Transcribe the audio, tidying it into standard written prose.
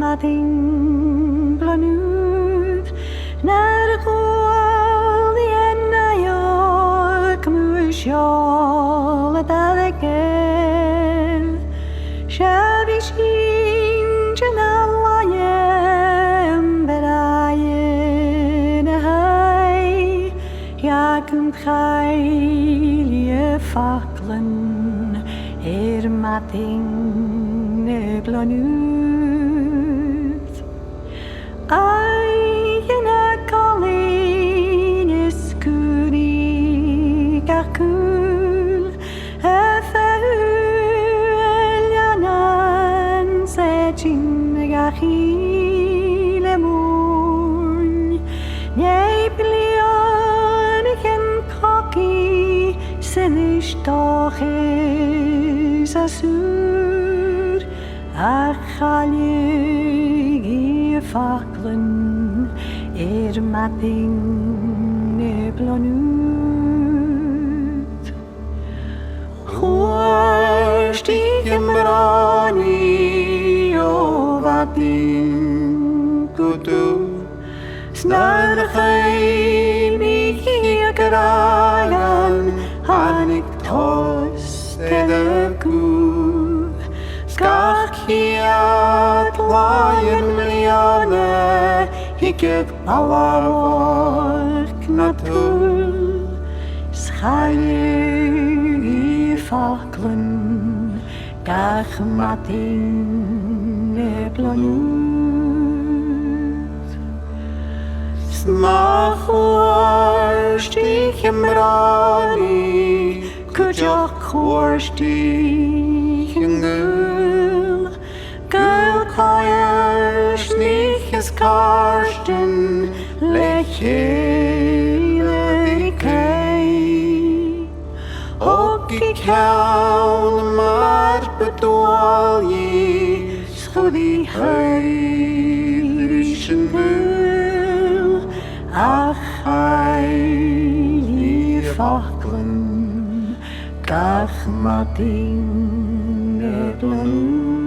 mating blanúd naar de goal die en na York muisjol het adeken shall be seen janallayem berayen hai Chaill I A Faclan mating blanúd Aina Colleen is gach a fhuair chailleadh Mhòir Bliadhn Ùire leis dòchas a sŵr a Chaill I A Faclan mating blanúd Chhuair bhròn o bhàthadh gudú snachaigh mícheagragan hanig tos tilleadh gach Leòdhais higged alarmach na thill Chaill I A Faclan gach mating blanúd Smach chhuair bhròn cuideach chhuair gul choir is carsten le chailleadh og I ceann mar bedóilí schuí hairishin a Chaill I A Faclan gach mating blanúd